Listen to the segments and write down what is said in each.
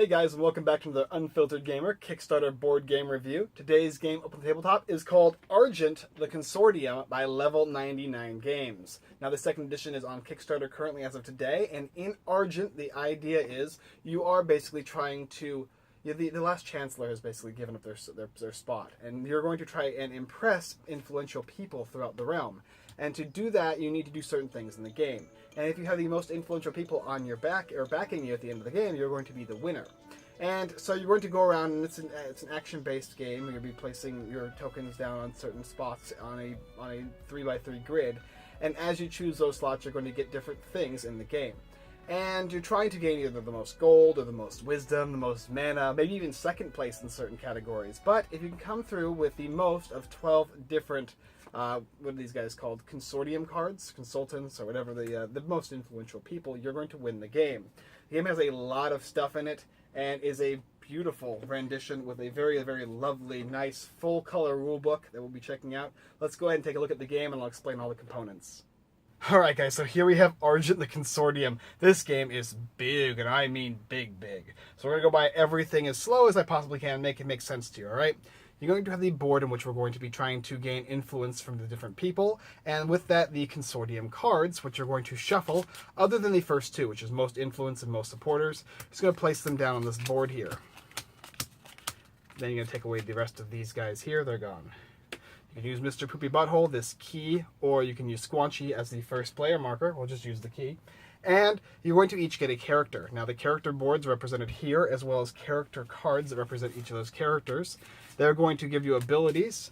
Hey guys, and welcome back to the Unfiltered Gamer Kickstarter board game review. Today's game up on the tabletop is called Argent, the Consortium by Level 99 Games. Now the second edition is on Kickstarter currently as of today, and in Argent the idea is you are basically trying to... the last Chancellor has basically given up their spot, and you're going to try and impress influential people throughout the realm. And to do that, you need to do certain things in the game. And if you have the most influential people on your back or backing you at the end of the game, you're going to be the winner. And so you're going to go around, and it's an action-based game. You'll be placing your tokens down on certain spots on a 3x3 grid. And as you choose those slots, you're going to get different things in the game. And you're trying to gain either the most gold or the most wisdom, the most mana, maybe even second place in certain categories. But if you can come through with the most of 12 different what are these guys called? Consortium cards, consultants, or whatever, the most influential people, you're going to win the game. The game has a lot of stuff in it, and is a beautiful rendition with a very, very lovely, nice, full-color rulebook that we'll be checking out. Let's go ahead and take a look at the game, and I'll explain all the components. Alright guys, so here we have Argent the Consortium. This game is big, and I mean big, big. So we're going to go by everything as slow as I possibly can, make it make sense to you, alright? You're going to have the board in which we're going to be trying to gain influence from the different people, and with that, the Consortium cards, which you're going to shuffle, other than the first two, which is most influence and most supporters. Just going to place them down on this board here. Then you're going to take away the rest of these guys here. They're gone. You can use Mr. Poopy Butthole, this key, or you can use Squanchy as the first player marker. We'll just use the key. And you're going to each get a character. Now the character boards are represented here, as well as character cards that represent each of those characters. They're going to give you abilities,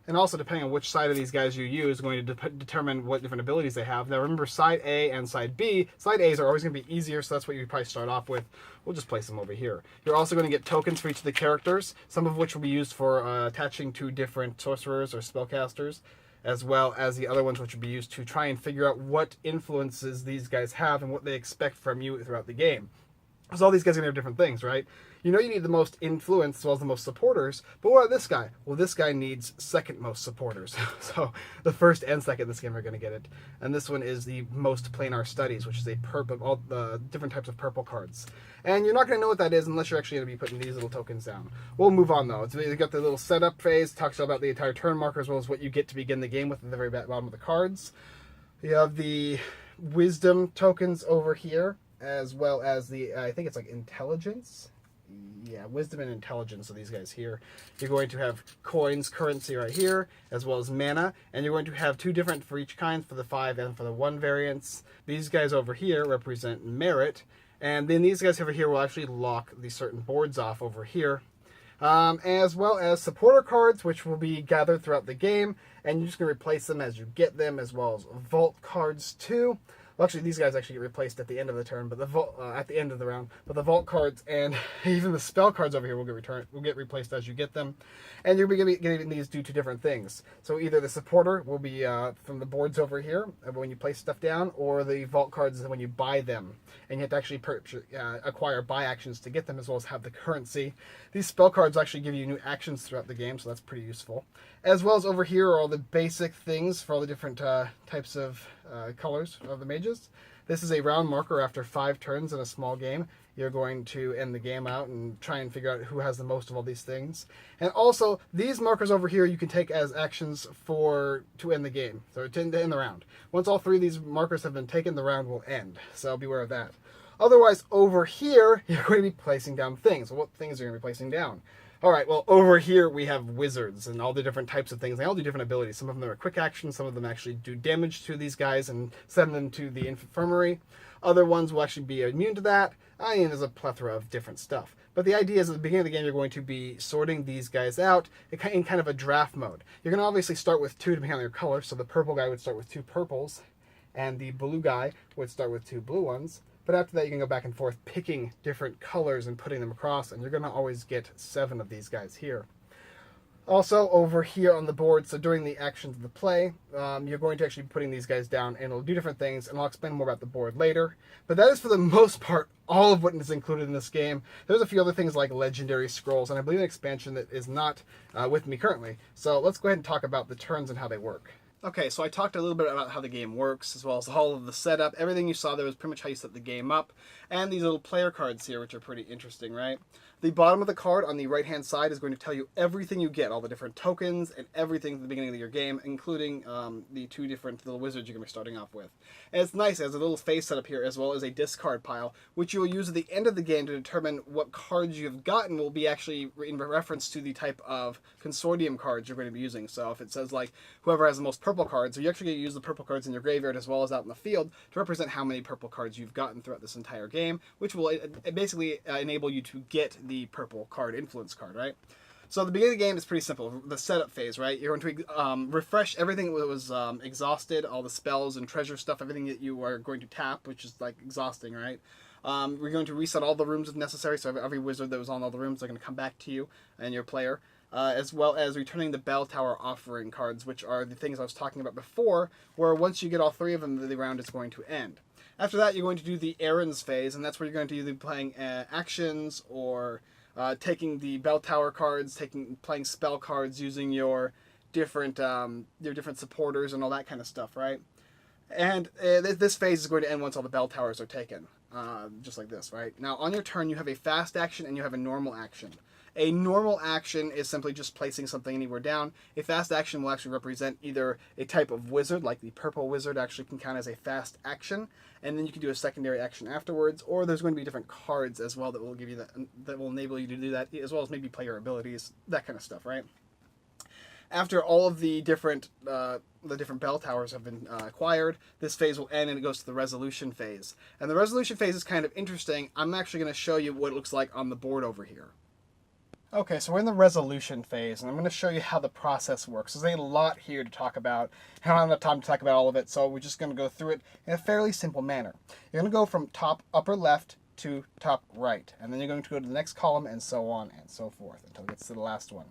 and also depending on which side of these guys you use, going to determine what different abilities they have. Now remember, side A and side B, side A's are always going to be easier, so that's what you probably start off with. We'll just place them over here. You're also going to get tokens for each of the characters, some of which will be used for attaching to different sorcerers or spellcasters, as well as the other ones which will be used to try and figure out what influences these guys have and what they expect from you throughout the game. Because all these guys are going to have different things, right? You know you need the most influence as well as the most supporters, but what about this guy? Well, this guy needs second most supporters. So the first and second in this game are going to get it. And this one is the most planar studies, which is a purple, all the different types of purple cards. And you're not going to know what that is unless you're actually going to be putting these little tokens down. We'll move on though. You've got the little setup phase, talks about the entire turn marker as well as what you get to begin the game with at the very bottom of the cards. You have the wisdom tokens over here, as well as the, I think it's like intelligence. Yeah, wisdom and intelligence, so these guys here. You're going to have coins, currency right here, as well as mana, and you're going to have two different for each kind, for the 5 and for the 1 variants. These guys over here represent merit, and then these guys over here will actually lock the certain boards off over here. As well as supporter cards, which will be gathered throughout the game, and you're just going to replace them as you get them, as well as vault cards too. Well, actually, these guys actually get replaced at the end of the turn, but at the end of the round. But the vault cards and even the spell cards over here will get replaced as you get them, and you're going to be getting these do two different things. So either the supporter will be from the boards over here when you place stuff down, or the vault cards is when you buy them, and you have to actually acquire buy actions to get them, as well as have the currency. These spell cards actually give you new actions throughout the game, so that's pretty useful. As well as over here are all the basic things for all the different types of colors of the mages. This is a round marker after 5 turns in a small game. You're going to end the game out and try and figure out who has the most of all these things. And also, these markers over here you can take as actions to end the game, so to end the round. Once all 3 of these markers have been taken, the round will end, so beware of that. Otherwise, over here, you're going to be placing down things. What things are you going to be placing down? Alright, well, over here we have wizards and all the different types of things. They all do different abilities. Some of them are quick actions, some of them actually do damage to these guys and send them to the infirmary. Other ones will actually be immune to that. I mean, there's a plethora of different stuff. But the idea is at the beginning of the game, you're going to be sorting these guys out in kind of a draft mode. You're going to obviously start with 2 depending on your color. So the purple guy would start with 2 purples, and the blue guy would start with 2 blue ones. But after that, you can go back and forth picking different colors and putting them across, and you're going to always get 7 of these guys here. Also, over here on the board, so during the actions of the play, you're going to actually be putting these guys down, and it'll do different things, and I'll explain more about the board later. But that is, for the most part, all of what is included in this game. There's a few other things like legendary scrolls, and I believe an expansion that is not with me currently. So let's go ahead and talk about the turns and how they work. Okay, so I talked a little bit about how the game works, as well as all of the setup. Everything you saw there was pretty much how you set the game up. And these little player cards here, which are pretty interesting, right? The bottom of the card on the right-hand side is going to tell you everything you get, all the different tokens and everything at the beginning of your game, including the two different little wizards you're going to be starting off with. And it's nice, it has a little face set up here, as well as a discard pile, which you will use at the end of the game to determine what cards you've gotten will be actually in reference to the type of Consortium cards you're going to be using. So if it says, like, whoever has the most purple cards, so you're actually going to use the purple cards in your graveyard as well as out in the field to represent how many purple cards you've gotten throughout this entire game, which will basically enable you to get the purple card, influence card, right? So the beginning of the game is pretty simple. The setup phase, right? You're going to refresh everything that was exhausted, all the spells and treasure stuff, everything that you are going to tap, which is like exhausting, right? We're going to reset all the rooms if necessary, so every wizard that was on all the rooms are going to come back to you and your player. As well as returning the Bell Tower offering cards, which are the things I was talking about before, where once you get all three of them, the round is going to end. After that, you're going to do the errands phase, and that's where you're going to either be playing actions or taking the Bell Tower cards, playing spell cards, using your different supporters and all that kind of stuff, right? And this phase is going to end once all the Bell Towers are taken, just like this, right? Now, on your turn, you have a fast action and you have a normal action. A normal action is simply just placing something anywhere down. A fast action will actually represent either a type of wizard, like the purple wizard actually can count as a fast action, and then you can do a secondary action afterwards, or there's going to be different cards as well that will give you that will enable you to do that, as well as maybe player abilities, that kind of stuff, right? After all of the different bell towers have been acquired, this phase will end and it goes to the resolution phase. And the resolution phase is kind of interesting. I'm actually going to show you what it looks like on the board over here. Okay, so we're in the resolution phase, and I'm going to show you how the process works. There's a lot here to talk about. I don't have enough time to talk about all of it, so we're just going to go through it in a fairly simple manner. You're going to go from top upper left to top right, and then you're going to go to the next column, and so on and so forth, until it gets to the last one.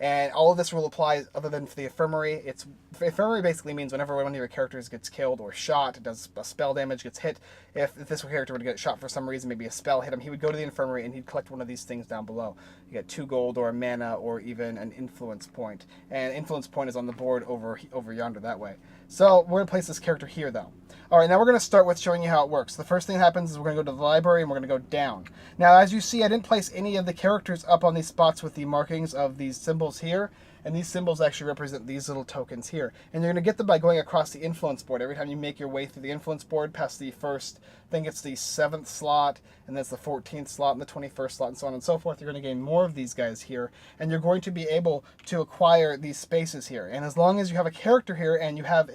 And all of this will apply, other than for the infirmary. Infirmary basically means whenever one of your characters gets killed or shot, it does a spell damage, gets hit. If this character were to get shot for some reason, maybe a spell hit him, he would go to the infirmary and he'd collect one of these things down below. You get 2 gold or a mana or even an influence point. And influence point is on the board over yonder that way. So we're going to place this character here, though. All right, now we're going to start with showing you how it works. The first thing that happens is we're going to go to the library and we're going to go down. Now, as you see, I didn't place any of the characters up on these spots with the markings of these symbols here. And these symbols actually represent these little tokens here. And you're going to get them by going across the influence board. Every time you make your way through the influence board past the first, I think it's the 7th slot, and that's the 14th slot, and the 21st slot, and so on and so forth, you're going to gain more of these guys here. And you're going to be able to acquire these spaces here. And as long as you have a character here and you have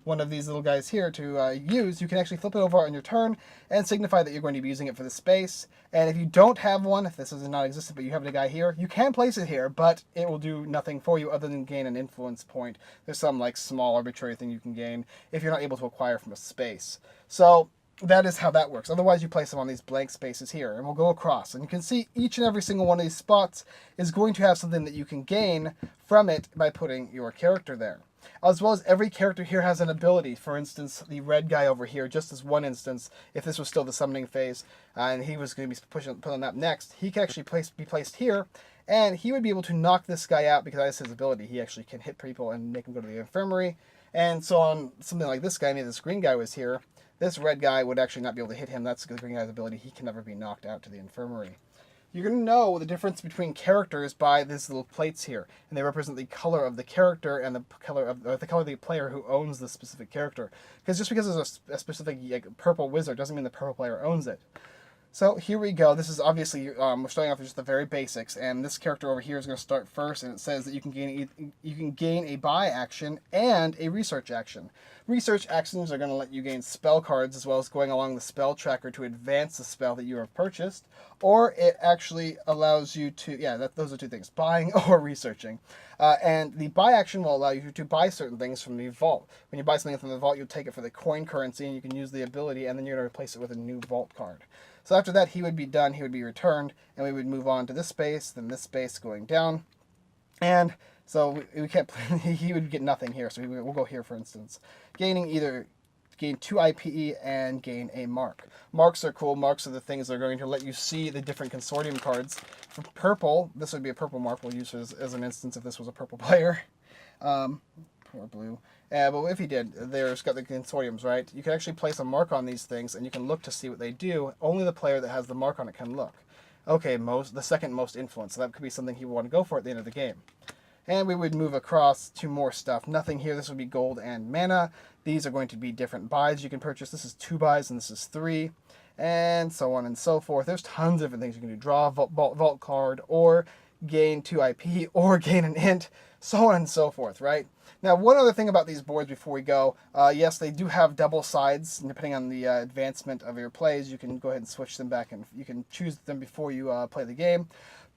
one of these little guys here to use, you can actually flip it over on your turn and signify that you're going to be using it for the space. And if you don't have one, if this is not existent, but you have a guy here, you can place it here, but it will do nothing for you other than gain an influence point. There's some like small arbitrary thing you can gain if you're not able to acquire from a space. So that is how that works. Otherwise, you place them on these blank spaces here, and we'll go across. And you can see each and every single one of these spots is going to have something that you can gain from it by putting your character there. As well as every character here has an ability. For instance, the red guy over here, just as one instance, if this was still the summoning phase, and he was going to be putting that next, he could actually be placed here, and he would be able to knock this guy out because that's his ability. He actually can hit people and make them go to the infirmary. And so on something like this guy, maybe this green guy was here, this red guy would actually not be able to hit him. That's the green guy's ability. He can never be knocked out to the infirmary. You're going to know the difference between characters by these little plates here, and they represent the color of the character and the color of the player who owns the specific character. Because just because there's a specific purple wizard doesn't mean the purple player owns it. So here we go. This is obviously we're starting off with just the very basics, and this character over here is going to start first, and it says that you can gain a buy action and a research action. Research actions are going to let you gain spell cards as well as going along the spell tracker to advance the spell that you have purchased, or it actually allows you to those are two things: buying or researching. And the buy action will allow you to buy certain things from the vault. When you buy something from the vault, you'll take it for the coin currency, and you can use the ability, and then you're going to replace it with a new vault card. So after that, he would be done, he would be returned, and we would move on to this space, then this space going down. And so we can't, he would get nothing here, so we'll go here, for instance. Gain 2 IPE and gain a mark. Marks are cool. Marks are the things that are going to let you see the different Consortium cards. For purple, this would be a purple mark we'll use as an instance if this was a purple player. or blue. But if you did, there's got the consortiums, right? You can actually place a mark on these things, and you can look to see what they do. Only the player that has the mark on it can look. Okay, the second most influence. So that could be something he would want to go for at the end of the game. And we would move across to more stuff. Nothing here. This would be gold and mana. These are going to be different buys you can purchase. This is 2 buys, and this is 3. And so on and so forth. There's tons of different things you can do. Draw a vault card, or gain 2 IP, or gain an int, so on and so forth, right? Now, one other thing about these boards before we go, yes, they do have double sides, and depending on the advancement of your plays, you can go ahead and switch them back, and you can choose them before you play the game.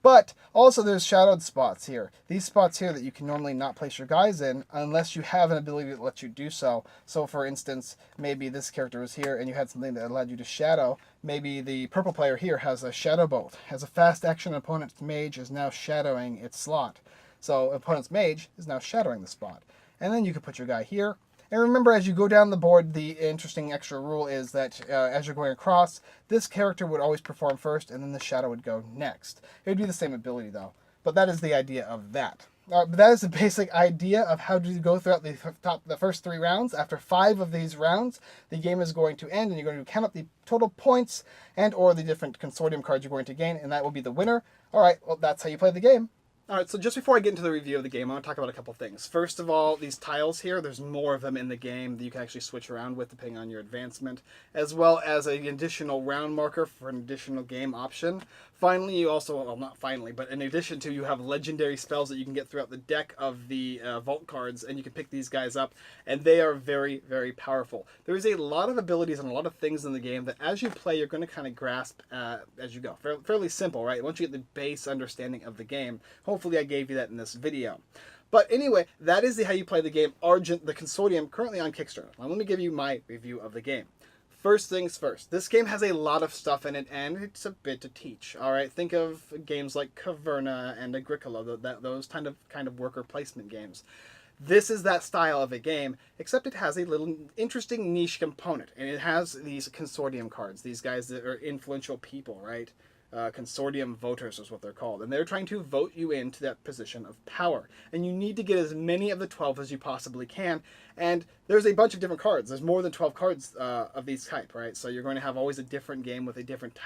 But also there's shadowed spots here. These spots here that you can normally not place your guys in unless you have an ability that lets you do so. So for instance, maybe this character was here and you had something that allowed you to shadow. Maybe the purple player here has a shadow bolt. Has a fast action, opponent's mage is now shadowing its slot. So opponent's mage is now shadowing the spot. And then you can put your guy here. And remember, as you go down the board, the interesting extra rule is that as you're going across, this character would always perform first, and then the shadow would go next. It would be the same ability, though. But that is the idea of that. But that is the basic idea of how to go throughout the first 3 rounds. After 5 of these rounds, the game is going to end, and you're going to count up the total points and or the different consortium cards you're going to gain, and that will be the winner. All right, well, that's how you play the game. Alright, so just before I get into the review of the game, I want to talk about a couple things. First of all, these tiles here, there's more of them in the game that you can actually switch around with depending on your advancement, as well as an additional round marker for an additional game option. Finally, you also, well, not finally, but in addition to, you have legendary spells that you can get throughout the deck of the vault cards, and you can pick these guys up, and they are very, very powerful. There is a lot of abilities and a lot of things in the game that as you play, you're going to kind of grasp as you go. Fairly simple, right? Once you get the base understanding of the game, hopefully I gave you that in this video. But anyway, that is how you play the game Argent, the Consortium, currently on Kickstarter. Now let me give you my review of the game. First things first, this game has a lot of stuff in it, and it's a bit to teach. All right, think of games like Caverna and Agricola, those kind of worker placement games. This is that style of a game, except it has a little interesting niche component, and it has these consortium cards, these guys that are influential people, right? Consortium voters is what they're called, and they're trying to vote you into that position of power, and you need to get as many of the 12 as you possibly can, and there's a bunch of different cards. There's more than 12 cards of these type, right? So you're going to have always a different game with a different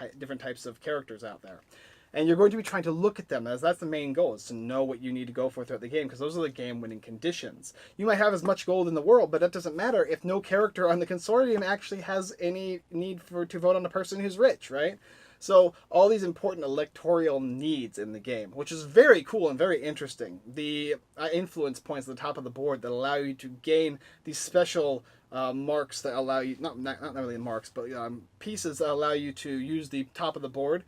types of characters out there, and you're going to be trying to look at them, as that's the main goal, is to know what you need to go for throughout the game, because those are the game-winning conditions. You might have as much gold in the world, but that doesn't matter if no character on the consortium actually has any need to vote on a person who's rich, right? So all these important electoral needs in the game, which is very cool and very interesting. The influence points at the top of the board that allow you to gain these special marks that allow you, not really marks, but pieces that allow you to use the top of the board.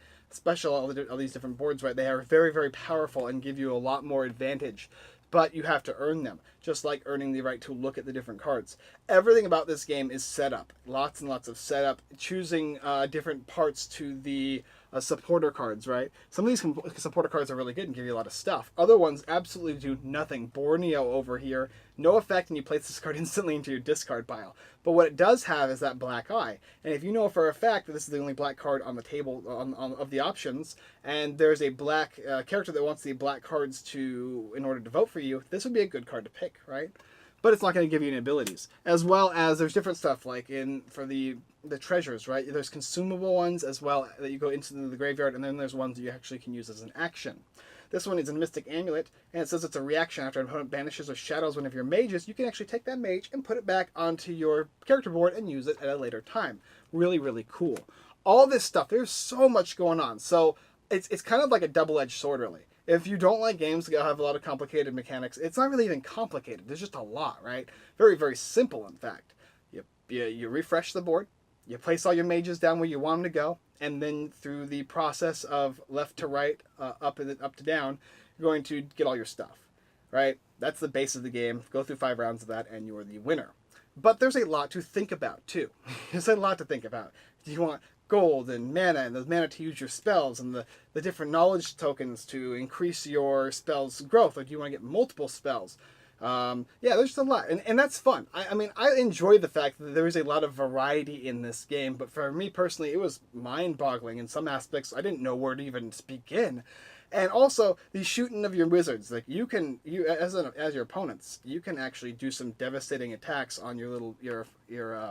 All these different boards, right? They are very, very powerful and give you a lot more advantage. But you have to earn them, just like earning the right to look at the different cards. Everything about this game is set up. Lots and lots of setup, choosing different parts to the supporter cards, right? Some of these supporter cards are really good and give you a lot of stuff. Other ones absolutely do nothing. Borneo over here, no effect, and you place this card instantly into your discard pile. But what it does have is that black eye. And if you know for a fact that this is the only black card on the table of the options, and there's a black character that wants the black cards in order to vote for you, this would be a good card to pick, right? But it's not going to give you any abilities. As well as there's different stuff like for the treasures, right? There's consumable ones as well that you go into the graveyard, and then there's ones that you actually can use as an action. This one is a Mystic Amulet, and it says it's a reaction after an opponent banishes or shadows one of your mages. You can actually take that mage and put it back onto your character board and use it at a later time. Really, really cool. All this stuff, there's so much going on. So it's kind of like a double-edged sword, really. If you don't like games that have a lot of complicated mechanics, it's not really even complicated. There's just a lot, right? Very, very simple, in fact. You refresh the board, you place all your mages down where you want them to go, and then through the process of left to right, up to down, you're going to get all your stuff, right? That's the base of the game. Go through 5 rounds of that, and you're the winner. But there's a lot to think about, too. There's a lot to think about. Do you want gold and mana, and the mana to use your spells, and the different knowledge tokens to increase your spells' growth, or do you want to get multiple spells? Yeah, there's just a lot, and that's fun. I mean, I enjoy the fact that there is a lot of variety in this game, but for me personally, it was mind-boggling in some aspects. I didn't know where to even begin. And also the shooting of your wizards, like you as your opponents, you can actually do some devastating attacks on your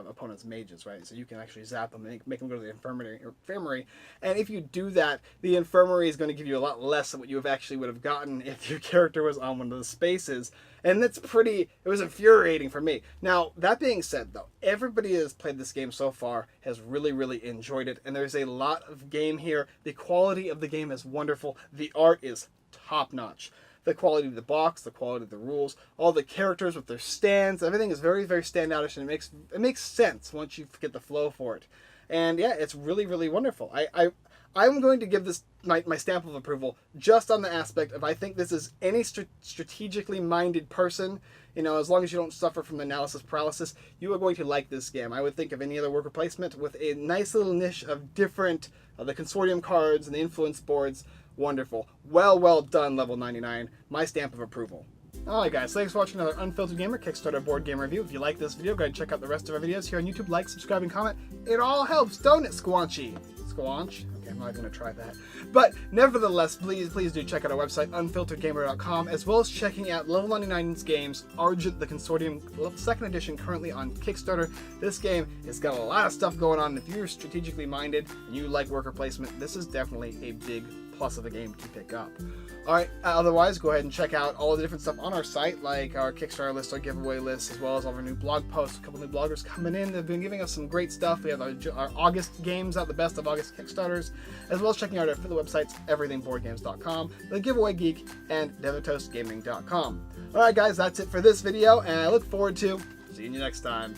opponent's mages, right? So you can actually zap them and make them go to the infirmary. And if you do that, the infirmary is going to give you a lot less than what you actually would have gotten if your character was on one of the spaces. And it was infuriating for me. Now, that being said, though, everybody who has played this game so far has really, really enjoyed it. And there's a lot of game here. The quality of the game is wonderful. The art is top-notch. The quality of the box, the quality of the rules, all the characters with their stands, everything is very, very standoutish, and it makes sense once you get the flow for it. And yeah, it's really, really wonderful. I'm going to give this my stamp of approval just on the aspect of I think this is any strategically minded person, as long as you don't suffer from analysis paralysis, you are going to like this game. I would think of any other worker placement with a nice little niche of different, the Consortium cards and the influence boards. Wonderful. Well done, level 99. My stamp of approval. Alright guys, thanks for watching another Unfiltered Gamer Kickstarter board game review. If you like this video, go ahead and check out the rest of our videos here on YouTube. Like, subscribe, and comment. It all helps, don't it, Squanchy? Squanch? Okay, I'm not even going to try that. But nevertheless, please do check out our website, unfilteredgamer.com, as well as checking out Level 99's games, Argent, the Consortium, 2nd edition, currently on Kickstarter. This game has got a lot of stuff going on. If you're strategically minded and you like worker placement, this is definitely a big plus of a game to pick up. Alright, otherwise, go ahead and check out all the different stuff on our site, like our Kickstarter list, our giveaway list, as well as all of our new blog posts. A couple new bloggers coming in. They've been giving us some great stuff. We have our August games out, the best of August Kickstarters, as well as checking out our affiliate websites, everythingboardgames.com, The Giveaway Geek, and DevoToastGaming.com. Alright guys, that's it for this video, and I look forward to seeing you next time.